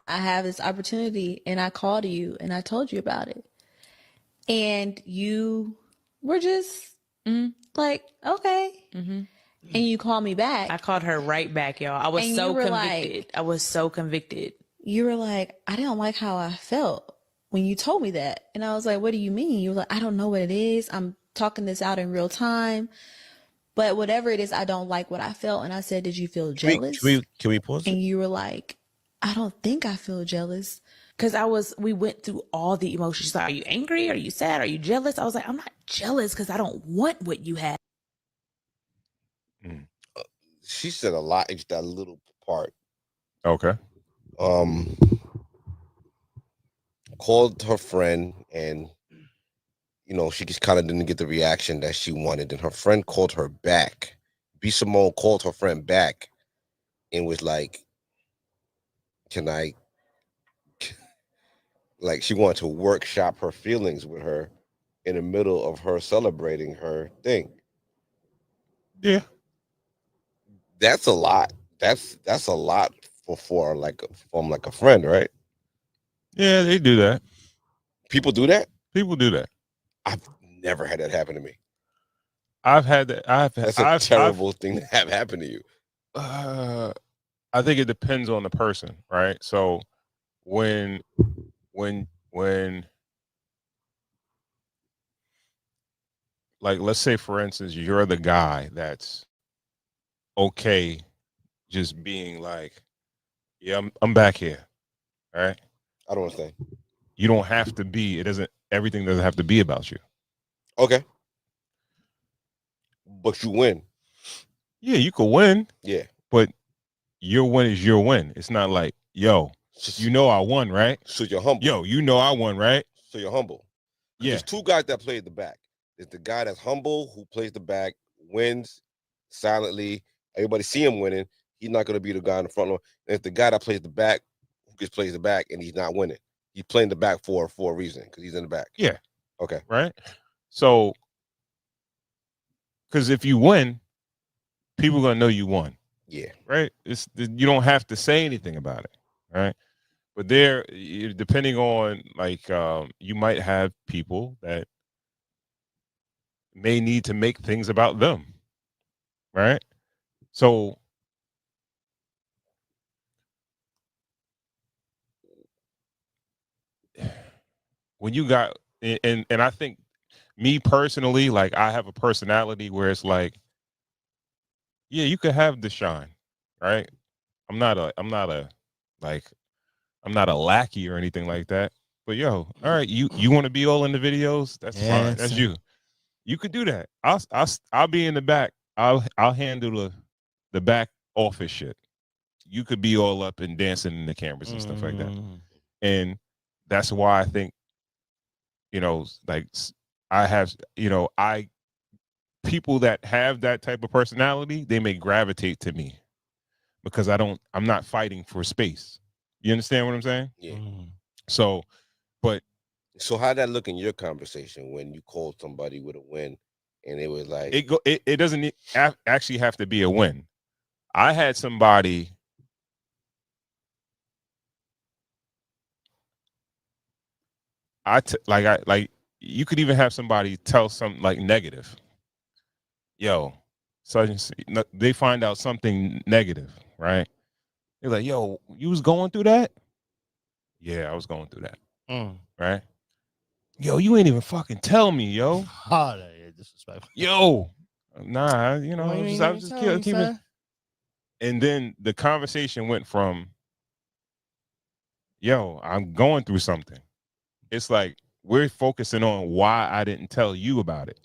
I have this opportunity and I called you and I told you about it. And you were just like, okay. And you called me back. I called her right back, y'all. I was so convicted. I was so convicted. You were like, I didn't like how I felt when you told me that. And I was like, what do you mean? You were like, I don't know what it is. I'm talking this out in real time. But whatever it is, I don't like what I felt. And I said, did you feel jealous? Can we pause? And you were like, I don't think I feel jealous. Because we went through all the emotions. She's like, are you angry? Are you sad? Are you jealous? I was like, I'm not jealous because I don't want what you have. She said a lot. It's that little part. Okay. Called her friend and, she just kind of didn't get the reaction that she wanted. And her friend called her back. B. Simone called her friend back and was like, can I, like she wanted to workshop her feelings with her in the middle of her celebrating her thing. Yeah. That's a lot. That's a lot from a friend, right? Yeah, they do that. People do that? People do that. I've never had that happen to me. I've had that. That's a terrible thing to have happen to you. I think it depends on the person, right? So when like, let's say for instance, you're the guy that's okay just being like, yeah, I'm back here. All right. I don't understand. You don't have to be, everything doesn't have to be about you. Okay. But you win. Yeah, you could win. Yeah. But your win is your win. It's not like, yo, I won, right? So you're humble. Yo, I won, right? So you're humble. Yeah. There's two guys that play the back. There's the guy that's humble, who plays the back, wins silently. Everybody see him winning. He's not going to be the guy in the front row. There's the guy that plays the back, who just plays the back, and he's not winning. He's playing the back for a reason, because he's in the back. Yeah. Okay. Right? So, because if you win, people are going to know you won. Yeah. Right? You don't have to say anything about it. Right? But depending on, like, you might have people that may need to make things about them. Right? So, when you got, and I think me personally, like, I have a personality where it's like, yeah, you could have the shine, right? I'm not a lackey or anything like that. But yo, all right, you want to be all in the videos? That's fine. That's you. You could do that. I'll be in the back. I'll handle the back office shit. You could be all up and dancing in the cameras and stuff like that. And that's why I think, like, I have, people that have that type of personality, they may gravitate to me because I'm not fighting for space. You understand what I'm saying? Yeah. So how'd that look in your conversation when you called somebody with a win and it was like, it doesn't actually have to be a win. I had somebody, you could even have somebody tell something like negative. Yo, they find out something negative, right? They're like, yo, you was going through that? Yeah, I was going through that. Right? Yo, you ain't even fucking tell me, yo. Oh, yeah, disrespectful. Yo, nah, I was just keeping. And then the conversation went from, yo, I'm going through something. It's like we're focusing on why I didn't tell you about it.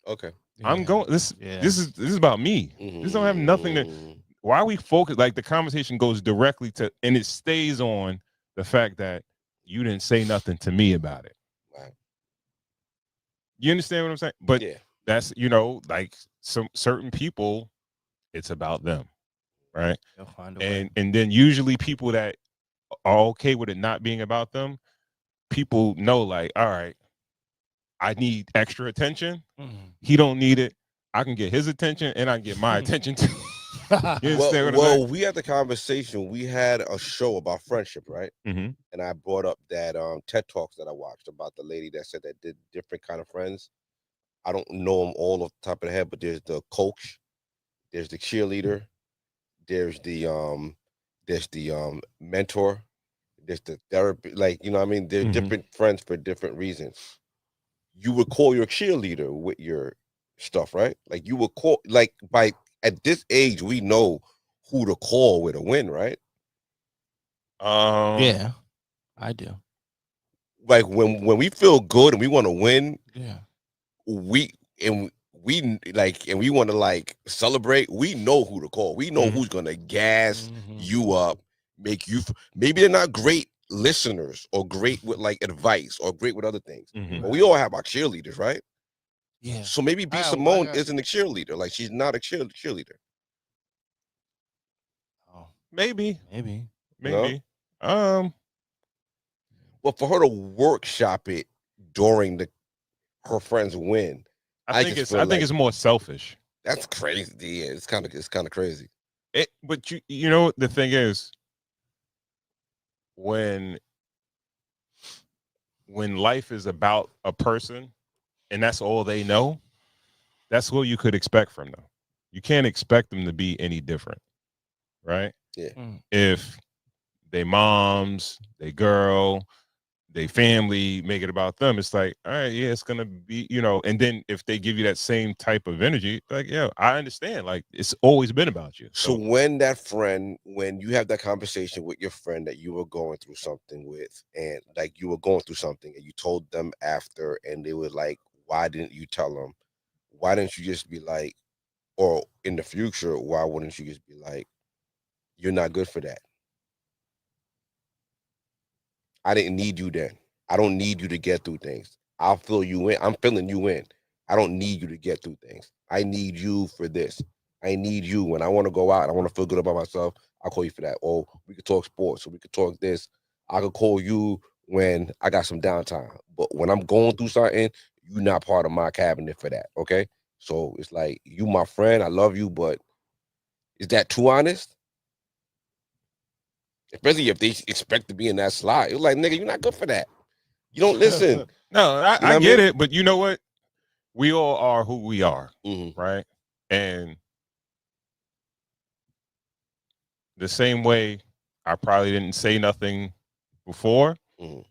Okay. Yeah. I'm going. This is about me. This don't have nothing to. Why we focus? Like, the conversation goes directly to, and it stays on the fact that you didn't say nothing to me about it. Right. You understand what I'm saying? But yeah, that's, like, some certain people, it's about them, right? They'll find a way. And then usually people that are okay with it not being about them, people know, like, all right, I need extra attention. He don't need it. I can get his attention and I can get my attention too. You understand what I'm Well, saying? we had the conversation. We had a show about friendship, right? Mm-hmm. And I brought up that TED Talks that I watched about the lady that said that did different kind of friends. I don't know them all off the top of the head, but there's the coach, there's the cheerleader, there's the mentor, there's the therapy. Like, you know what I mean? There's Mhm. different friends for different reasons. You would call your cheerleader with your stuff, right? Like you would call, like, by at this age, we know who to call with a win, right? Yeah, I do. Like when we feel good and we want to win, Yeah. we and we want to like celebrate. We know who to call. We know Mhm. who's gonna gas Mhm. you up, make you. Maybe they're not great listeners or great with like advice or great with other things, Mhm. but we all have our cheerleaders, right? Yeah. So maybe B I Simone got- isn't a cheerleader. Like she's not a cheerleader. Oh, Maybe. maybe. Maybe. But for her to workshop it during her friend's win, I think just feel it's like it's more selfish. that's crazy. Yeah, it's kind of crazy. But you know the thing is, when life is about a person and that's all they know, that's what you could expect from them. You can't expect them to be any different, right? Yeah. If they moms, they girl, they family make it about them, it's like, all right, yeah, it's gonna be, and then if they give you that same type of energy, like, yeah, I understand, like it's always been about you. So when you have that conversation with your friend that you were going through something with, and like you were going through something and you told them after and they were like, why didn't you tell them? Why didn't you just be like, or in the future, why wouldn't you just be like, you're not good for that? I didn't need you then. I don't need you to get through things. I'll fill you in. I'm filling you in. I don't need you to get through things. I need you for this. I need you when I want to go out. I want to feel good about myself. I'll call you for that. Or we could talk sports. Or we could talk this. I could call you when I got some downtime. But when I'm going through something, you're not part of my cabinet for that. Okay. So it's like, you my friend. I love you, but is that too honest? Especially if they expect to be in that slot. It's like, nigga, you're not good for that. You don't listen. No, I what get mean? it, but you know what? We all are who we are, Mhm. right? And the same way I probably didn't say nothing before. Mhm.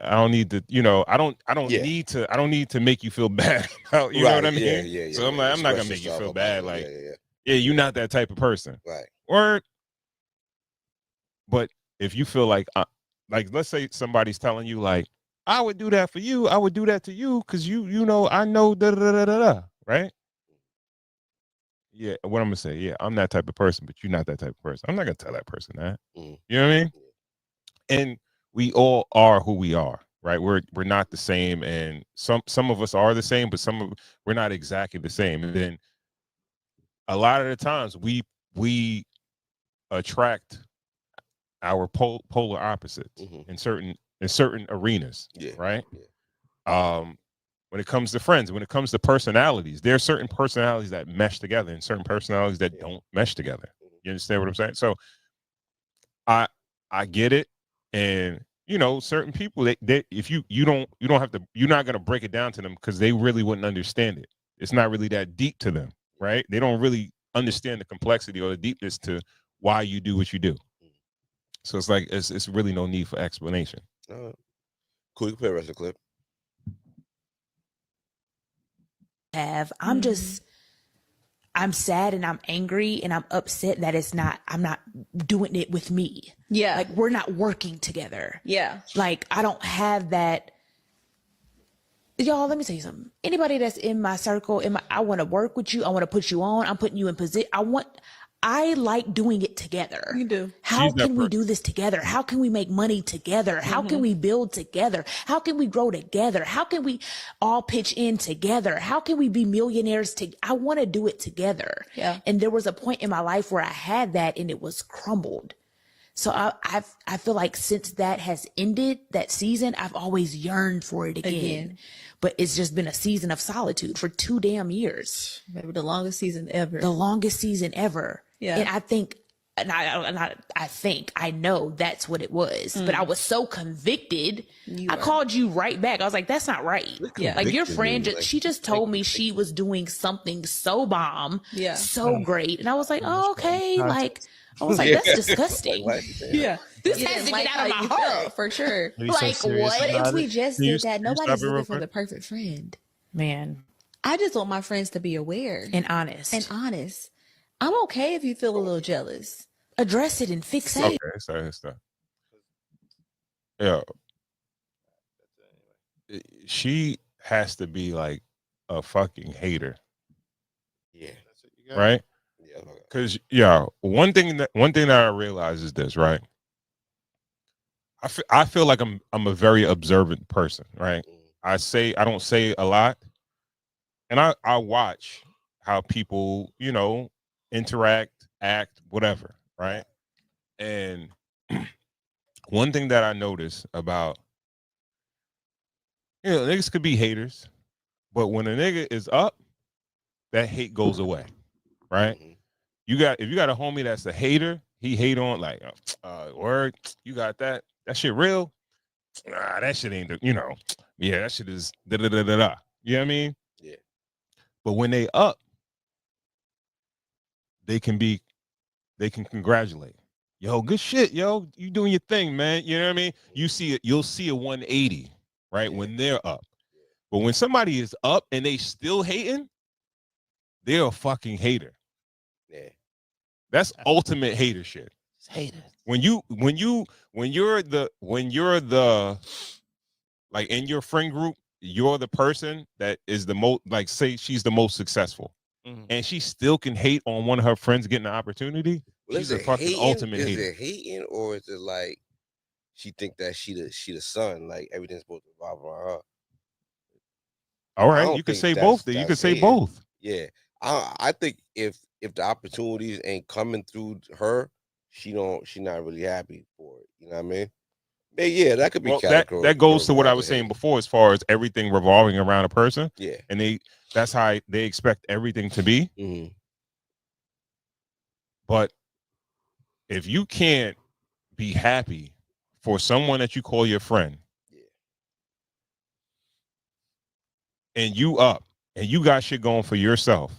I don't need to, I don't Yeah. need to make you feel bad. You know what I mean? Yeah. So I'm like, I'm not gonna Express make you yourself feel about bad. it. Like, Yeah. yeah, you're not that type of person. Right. Or, but if you feel like let's say somebody's telling you like, I would do that for you, I would do that to you, because I know da da da da da, right? Yeah, what I'm gonna say, yeah, I'm that type of person, but you're not that type of person. I'm not gonna tell that person that. Mhm. You know what I mean? And we all are who we are, right? We're not the same, and some of us are the same, but we're not exactly the same. And then a lot of the times we attract our polar opposites Mhm. in certain arenas, Yeah. right? Yeah. When it comes to friends, when it comes to personalities, there are certain personalities that mesh together and certain personalities that don't mesh together. You understand what I'm saying? So I get it, and certain people, they if you don't have to, you're not gonna break it down to them because they really wouldn't understand it. It's not really that deep to them, right? They don't really understand the complexity or the deepness to why you do what you do. So it's like it's really no need for explanation. Cool. You can play the rest of the clip. I'm sad and I'm angry and I'm upset that I'm not doing it with me. Yeah. Like we're not working together. Yeah. Like I don't have that. Y'all, let me tell you something. Anybody that's in my circle, I want to work with you. I want to put you on. I'm putting you in position. I like doing it together. You do. How can we do this together? How can we make money together? How can we build together? How can we grow together? How can we all pitch in together? How can we be millionaires I want to do it together. Yeah. And there was a point in my life where I had that and it was crumbled. So I feel like since that has ended, that season, I've always yearned for it again. But it's just been a season of solitude for 2 damn years. Maybe the longest season ever. The longest season ever. Yeah. And I think, I know that's what it was, but I was so convicted. I called you right back. I was like, that's not right. Yeah. Like your Convicted friend, means, like, she just told me she was doing something so bomb, Yeah. so great. And I was like, oh, okay. Like, I was like, that's disgusting. Why is she saying that? Yeah. This You has didn't to like get how out of my you felt, heart. for sure. Are you so Like, serious what? about If we it? just Can you- did that, can you nobody's stop it real looking for quick? the perfect friend. Man, I just want my friends to be aware and honest. and honest. I'm okay if you feel a little jealous. Address it and fix Say it. Okay, so yeah, she has to be like a fucking hater, Yeah. right? Yeah. Okay. Because one thing that I realize is this, right? I feel like I'm a very observant person, right? I don't say a lot, and I watch how people, interact, act, whatever, right? And one thing that I notice about, niggas could be haters, but when a nigga is up, that hate goes away, right? Mhm. If you got a homie that's a hater, he hate on like, word, you got that shit real. That shit ain't, yeah, that shit is da da da da da. You know what I mean? Yeah. But when they up, they can congratulate. Yo, good shit, yo. You doing your thing, man. You know what I mean? You'll see a 180, right? Yeah. When they're up. But when somebody is up and they still hating, they're a fucking hater. Yeah. That's ultimate hater shit. Hate it. When you're the like in your friend group, you're the person that is the most, like, say she's the most successful, and she still can hate on one of her friends getting an opportunity. Well, She's is a it fucking hating? ultimate Is hater. it hating, or is it like she think that she the son, like everything's supposed to revolve around her? All I right, don't you can think say that's- both. You can that's say hating. both. Yeah, I think if the opportunities ain't coming through her, she not really happy for it. You know what I mean? But yeah, that could be Well, that goes to what I was saying before, as far as everything revolving around a person, Yeah. and that's how they expect everything to be. Mhm. But if you can't be happy for someone that you call your friend, Yeah. and you up and you got shit going for yourself,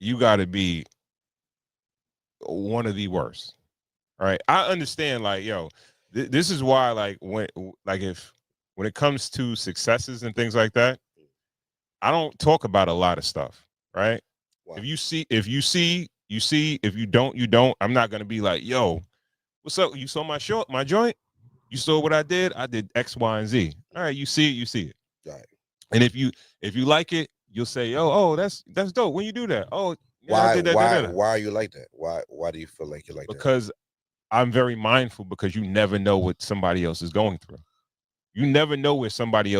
you got to be one of the worst. All right, I understand. Like, yo, this is why, like, when it comes to successes and things like that, I don't talk about a lot of stuff. Right? Wow. If you see, you see. If you don't, you don't. I'm not gonna be like, yo, what's up? You saw my joint? You saw what I did? I did X, Y, and Z. All right, you see it, you see it. Right. And if you like it, you'll say, yo, oh, that's dope. When you do that, oh, yeah, I Why did that. why are you like that? Why do you feel like you're like that? Because I'm very mindful, because you never know what somebody else is going through. You never know where somebody else